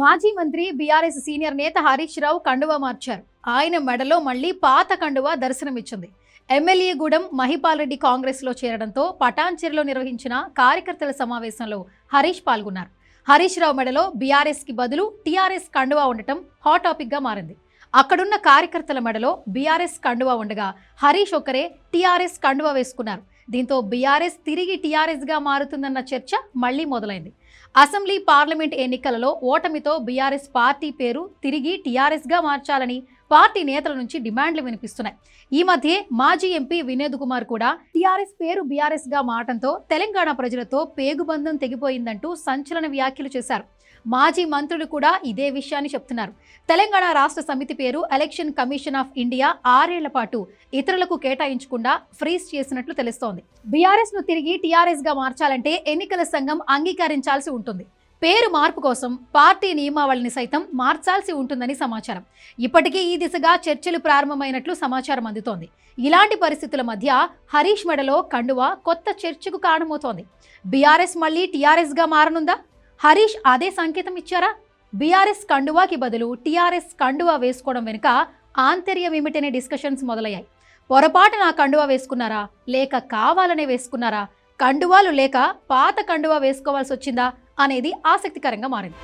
మాజీ మంత్రి BRS senior నేత హరీష్ రావు కండువా మార్చారు. ఆయన మెడలో మళ్లీ పాత కండువా దర్శనమిచ్చింది. ఎమ్మెల్యే గూడెం మహిపాల్ రెడ్డి కాంగ్రెస్ లో చేరడంతో పటాన్చెరులో నిర్వహించిన కార్యకర్తల సమావేశంలో హరీష్ పాల్గొన్నారు. హరీష్ రావు మెడలో బీఆర్ఎస్ కి బదులు టీఆర్ఎస్ కండువా ఉండటం హాట్ టాపిక్ గా మారింది. అక్కడున్న కార్యకర్తల మెడలో బీఆర్ఎస్ కండువా ఉండగా హరీష్ ఒక్కరే టీఆర్ఎస్ కండువా వేసుకున్నారు. దీంతో బీఆర్ఎస్ తిరిగి టీఆర్ఎస్ గా మారుతుందన్న చర్చ మళ్లీ మొదలైంది. అసెంబ్లీ పార్లమెంట్ ఎన్నికలలో ఓటమితో బీఆర్ఎస్ పార్టీ పేరు తిరిగి టీఆర్ఎస్ గా మార్చాలని పార్టీ నేతల నుంచి డిమాండ్లు వినిపిస్తున్నాయి. ఈ మధ్య మాజీ ఎంపీ వినోద్ కుమార్ కూడా టీఆర్ఎస్ పేరు బీఆర్ఎస్ గా మారటంతో తెలంగాణ ప్రజలతో పేగుబంధం తెగిపోయిందంటూ సంచలన వ్యాఖ్యలు చేశారు. మాజీ మంత్రులు కూడా ఇదే విషయాన్ని చెప్తున్నారు. తెలంగాణ రాష్ట్ర సమితి పేరు ఎలక్షన్ కమిషన్ ఆఫ్ ఇండియా 6 ఏళ్ల పాటు ఇతరులకు కేటాయించకుండా ఫ్రీజ్ చేసినట్లు తెలుస్తోంది. బీఆర్ఎస్ ను తిరిగి టీఆర్ఎస్ గా మార్చాలంటే ఎన్నికల సంఘం అంగీకరించాల్సి ఉంటుంది. పేరు మార్పు కోసం పార్టీ నియమావళిని సైతం మార్చాల్సి ఉంటుందని సమాచారం. ఇప్పటికీ ఈ దిశగా చర్చలు ప్రారంభమైనట్లు సమాచారం అందుతోంది. ఇలాంటి పరిస్థితుల మధ్య హరీష్ మెడలో కండువా కొత్త చర్చకు కారణమవుతోంది. బీఆర్ఎస్ మళ్లీ టీఆర్ఎస్ గా మారనుందా? హరీష్ అదే సంకేతం ఇచ్చారా? బీఆర్ఎస్ కండువాకి బదులు టీఆర్ఎస్ కండువా వేసుకోవడం వెనుక ఆంతర్యం ఏమిటనే డిస్కషన్స్ మొదలయ్యాయి. పొరపాటున కండువా వేసుకున్నారా, లేక కావాలనే వేసుకున్నారా? కండువాలు లేక పాత కండువా వేసుకోవాల్సి వచ్చిందా అనేది ఆసక్తికరంగా మారింది.